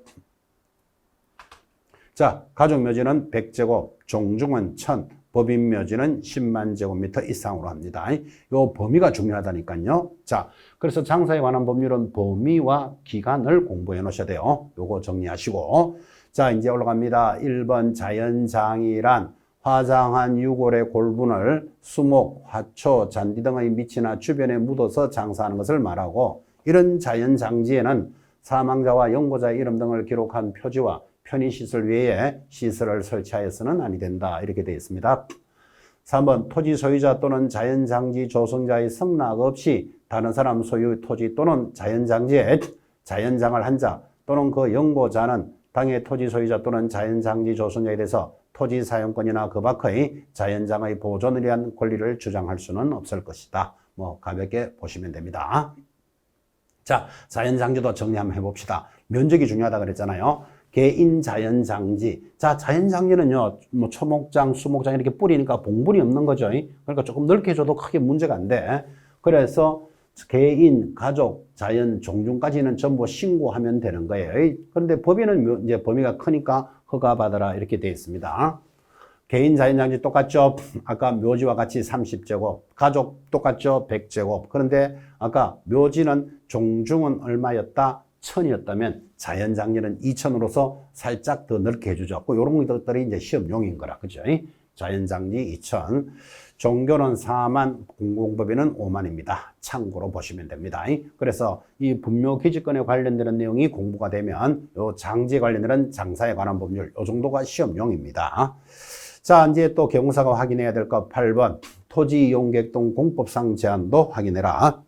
자, 가족묘지는 100제곱, 종중은 1000, 법인묘지는 10만 제곱미터 이상으로 합니다. 요 범위가 중요하다니까요. 자, 그래서 장사에 관한 법률은 범위와 기간을 공부해 놓으셔야 돼요. 요거 정리하시고. 자, 이제 올라갑니다. 1번 자연장이란 화장한 유골의 골분을 수목, 화초, 잔디 등의 밑이나 주변에 묻어서 장사하는 것을 말하고, 이런 자연장지에는 사망자와 연고자의 이름 등을 기록한 표지와 편의시설 외에 시설을 설치하여서는 아니 된다. 이렇게 되어 있습니다. 3번 토지 소유자 또는 자연장지 조성자의 승낙 없이 다른 사람 소유 토지 또는 자연장지에 자연장을 한 자 또는 그 연고자는 당의 토지 소유자 또는 자연장지 조성자에 대해서 토지 사용권이나 그 밖의 자연장의 보존을 위한 권리를 주장할 수는 없을 것이다. 뭐 가볍게 보시면 됩니다. 자, 자연장지도 정리 한번 해봅시다. 면적이 중요하다 그랬잖아요. 개인 자연장지. 자, 자연장지는요, 뭐 초목장, 수목장 이렇게 뿌리니까 봉분이 없는 거죠. 그러니까 조금 넓게 해줘도 크게 문제가 안 돼. 그래서 개인, 가족, 자연, 종중까지는 전부 신고하면 되는 거예요. 그런데 법에는 이제 범위가 크니까 허가받아라 이렇게 되어 있습니다. 개인 자연장지 똑같죠? 아까 묘지와 같이 30제곱, 가족 똑같죠? 100제곱. 그런데 아까 묘지는 종중은 얼마였다? 1000이었다면 자연장지는 2000으로서 살짝 더 넓게 해주죠. 이런 것들이 이제 시험용인 거라. 그죠? 자연장지 2000. 종교는 4만, 공공법인은 5만입니다. 참고로 보시면 됩니다. 그래서 이 분묘기지권에 관련되는 내용이 공부가 되면 요 장지에 관련되는 장사에 관한 법률, 요 정도가 시험용입니다. 자, 이제 또 경사가 확인해야 될 거 8번. 토지 이용계획 등 공법상 제한도 확인해라.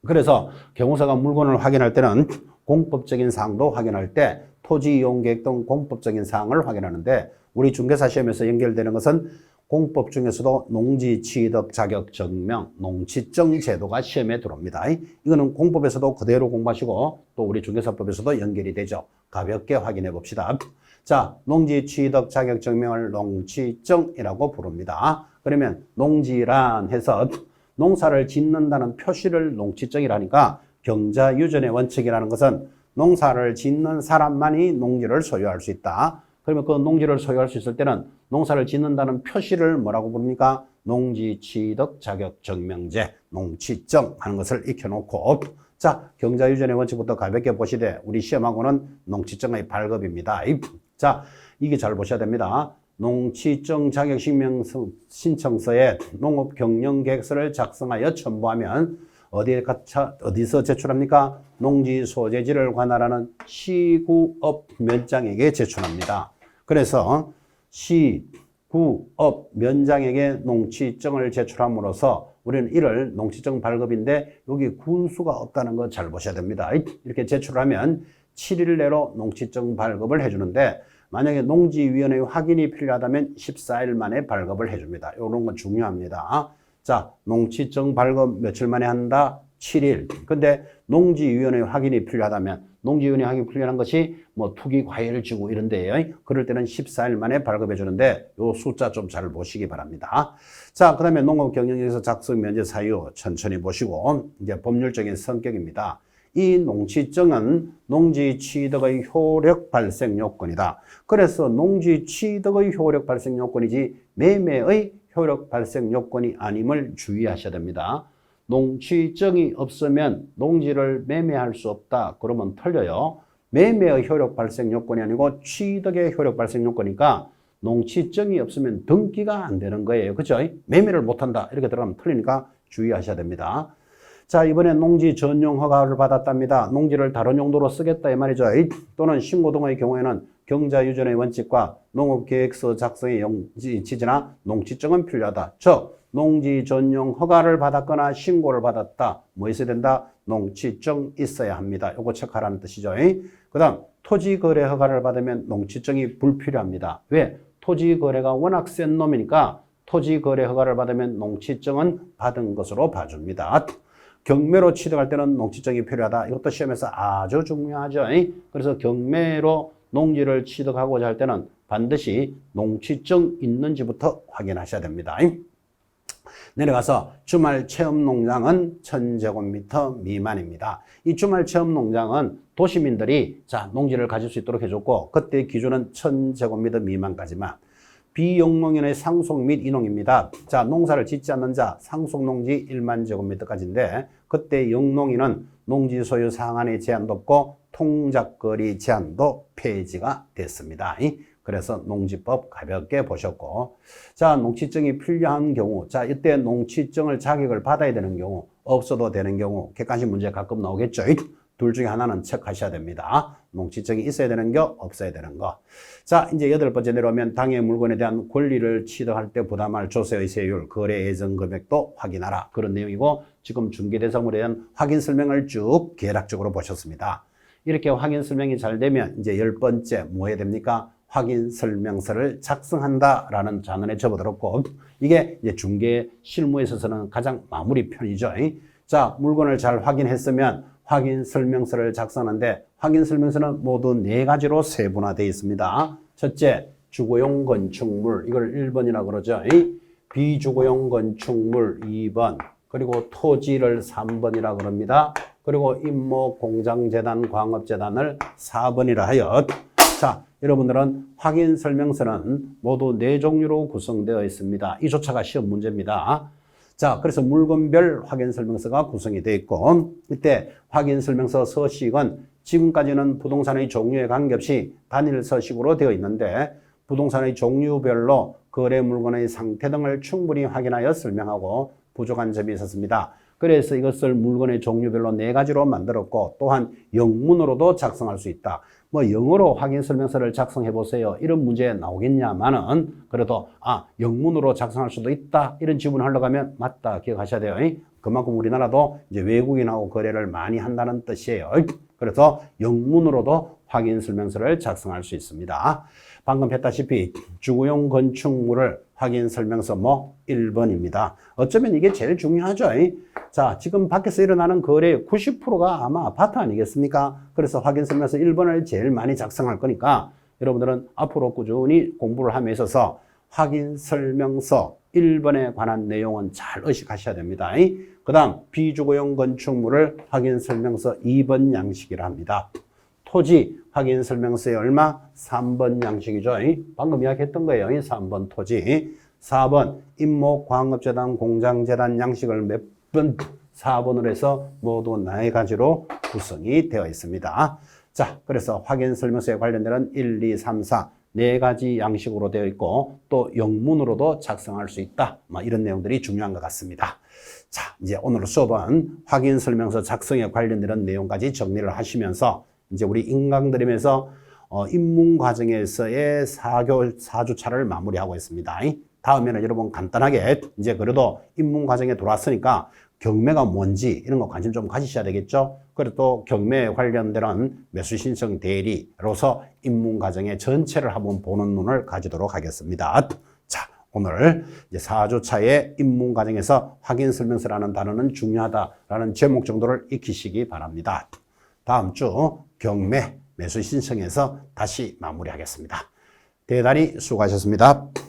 그래서 경호사가 물건을 확인할 때는 공법적인 사항도 확인할 때 토지 이용 계획 등 공법적인 사항을 확인하는데 우리 중개사 시험에서 연결되는 것은 공법 중에서도 농지 취득 자격 증명, 농취증 제도가 시험에 들어옵니다. 이거는 공법에서도 그대로 공부하시고 또 우리 중개사법에서도 연결이 되죠. 가볍게 확인해 봅시다. 자, 농지 취득 자격 증명을 농취증이라고 부릅니다. 그러면 농지란 해서 농사를 짓는다는 표시를 농취증이라니까 경자유전의 원칙이라는 것은 농사를 짓는 사람만이 농지를 소유할 수 있다. 그러면 그 농지를 소유할 수 있을 때는 농사를 짓는다는 표시를 뭐라고 부릅니까? 농지취득 자격증명제, 농취증 하는 것을 익혀놓고 자, 경자유전의 원칙부터 가볍게 보시되 우리 시험하고는 농취증의 발급입니다. 자, 이게 잘 보셔야 됩니다. 농취증 자격 신청서에 농업경영계획서를 작성하여 첨부하면 어디서 제출합니까? 농지 소재지를 관할하는 시구업 면장에게 제출합니다. 그래서 시구업 면장에게 농취증을 제출함으로써 우리는 이를 농취증 발급인데 여기 군수가 없다는 거 잘 보셔야 됩니다. 이렇게 제출하면 7일 내로 농취증 발급을 해주는데 만약에 농지위원회 확인이 필요하다면 14일 만에 발급을 해줍니다. 이런 건 중요합니다. 자, 농취증 발급 며칠 만에 한다? 7일. 근데 농지위원회 확인이 필요하다면 농지위원회 확인이 필요한 것이 뭐 투기 과열지구 이런데요. 그럴 때는 14일 만에 발급해 주는데 요 숫자 좀 잘 보시기 바랍니다. 자, 그다음에 농업경영에서 작성 면제 사유 천천히 보시고 이제 법률적인 성격입니다. 이 농취증은 농지 취득의 효력 발생 요건이다. 그래서 농지 취득의 효력 발생 요건이지 매매의 효력 발생 요건이 아님을 주의하셔야 됩니다. 농취증이 없으면 농지를 매매할 수 없다. 그러면 틀려요. 매매의 효력 발생 요건이 아니고 취득의 효력 발생 요건이니까 농취증이 없으면 등기가 안 되는 거예요. 그죠? 매매를 못한다. 이렇게 들어가면 틀리니까 주의하셔야 됩니다. 자, 이번에 농지 전용 허가를 받았답니다. 농지를 다른 용도로 쓰겠다 이 말이죠. 또는 신고 등의 경우에는 경자유전의 원칙과 농업계획서 작성의 지지나 농취증은 필요하다. 즉 농지 전용 허가를 받았거나 신고를 받았다. 뭐 있어야 된다? 농취증 있어야 합니다. 요거 체크하라는 뜻이죠. 그 다음 토지거래 허가를 받으면 농취증이 불필요합니다. 왜? 토지거래가 워낙 센 놈이니까 토지거래 허가를 받으면 농취증은 받은 것으로 봐줍니다. 경매로 취득할 때는 농취증이 필요하다. 이것도 시험에서 아주 중요하죠. 그래서 경매로 농지를 취득하고자 할 때는 반드시 농취증 있는지부터 확인하셔야 됩니다. 내려가서 주말 체험농장은 1000제곱미터 미만입니다. 이 주말 체험농장은 도시민들이 자 농지를 가질 수 있도록 해줬고 그때 기준은 1000제곱미터 미만까지만 비영농인의 상속 및 인농입니다. 자, 농사를 짓지 않는 자 상속농지 1만 제곱미터까지인데 그때 영농인은 농지 소유 상한의 제한도 없고 통작거리 제한도 폐지가 됐습니다. 그래서 농지법 가볍게 보셨고 자 농취증이 필요한 경우 자 이때 농취증을 자격을 받아야 되는 경우 없어도 되는 경우 객관식 문제 가끔 나오겠죠. 둘 중에 하나는 체크하셔야 됩니다. 농취증이 있어야 되는 거 없어야 되는 거. 자 이제 8번째 내려오면 당해 물건에 대한 권리를 취득할 때 부담할 조세의 세율 거래 예정 금액도 확인하라 그런 내용이고 지금 중개대상물에 대한 확인 설명을 쭉 계략적으로 보셨습니다. 이렇게 확인 설명이 잘 되면 이제 10번째 뭐 해야 됩니까? 확인 설명서를 작성한다라는 단원에 접어들었고 이게 이제 중개 실무에 있어서는 가장 마무리 편이죠. 자, 물건을 잘 확인했으면 확인 설명서를 작성하는데 확인 설명서는 모두 4가지로 세분화되어 있습니다. 첫째, 주거용 건축물 이걸 1번이라고 그러죠. 비주거용 건축물 2번 그리고 토지를 3번이라고 그럽니다. 그리고 임목, 공장재단, 광업재단을 4번이라 하여 자, 여러분들은 확인 설명서는 모두 4종류로 구성되어 있습니다. 이조차가 시험 문제입니다. 자, 그래서 물건별 확인 설명서가 구성이 되어 있고 이때 확인 설명서 서식은 지금까지는 부동산의 종류에 관계없이 단일 서식으로 되어 있는데 부동산의 종류별로 거래 물건의 상태 등을 충분히 확인하여 설명하고 부족한 점이 있었습니다. 그래서 이것을 물건의 종류별로 4가지로 만들었고 또한 영문으로도 작성할 수 있다. 뭐 영어로 확인 설명서를 작성해 보세요. 이런 문제 나오겠냐마는 그래도 영문으로 작성할 수도 있다. 이런 질문을 하려고 하면 맞다. 기억하셔야 돼요. 그만큼 우리나라도 이제 외국인하고 거래를 많이 한다는 뜻이에요. 그래서 영문으로도 확인 설명서를 작성할 수 있습니다. 방금 했다시피 주거용 건축물을 확인 설명서 뭐 1번입니다. 어쩌면 이게 제일 중요하죠. 자, 지금 밖에서 일어나는 거래의 90%가 아마 아파트 아니겠습니까? 그래서 확인 설명서 1번을 제일 많이 작성할 거니까 여러분들은 앞으로 꾸준히 공부를 함에 있어서 확인 설명서 1번에 관한 내용은 잘 의식하셔야 됩니다. 그 다음 비주거용 건축물을 확인 설명서 2번 양식이라 합니다. 토지 확인 설명서에 얼마? 3번 양식이죠. 방금 이야기했던 거예요. 3번 토지. 4번 임목, 광업재단, 공장재단 양식을 몇 번? 4번으로 해서 모두 4가지로 구성이 되어 있습니다. 자, 그래서 확인 설명서에 관련된 1, 2, 3, 4 4가지 양식으로 되어 있고 또 영문으로도 작성할 수 있다. 이런 내용들이 중요한 것 같습니다. 자, 이제 오늘 수업은 확인 설명서 작성에 관련된 내용까지 정리를 하시면서 이제 우리 인강드림에서 입문 과정에서의 4주차를 마무리하고 있습니다. 다음에는 여러분 간단하게 이제 그래도 입문 과정에 들어왔으니까 경매가 뭔지 이런 거 관심 좀 가지셔야 되겠죠. 그리고 또 경매에 관련된 매수 신청 대리로서 입문 과정의 전체를 한번 보는 눈을 가지도록 하겠습니다. 자, 오늘 이제 4주차의 입문 과정에서 확인 설명서라는 단어는 중요하다라는 제목 정도를 익히시기 바랍니다. 다음 주 경매 매수 신청해서 다시 마무리하겠습니다. 대단히 수고하셨습니다.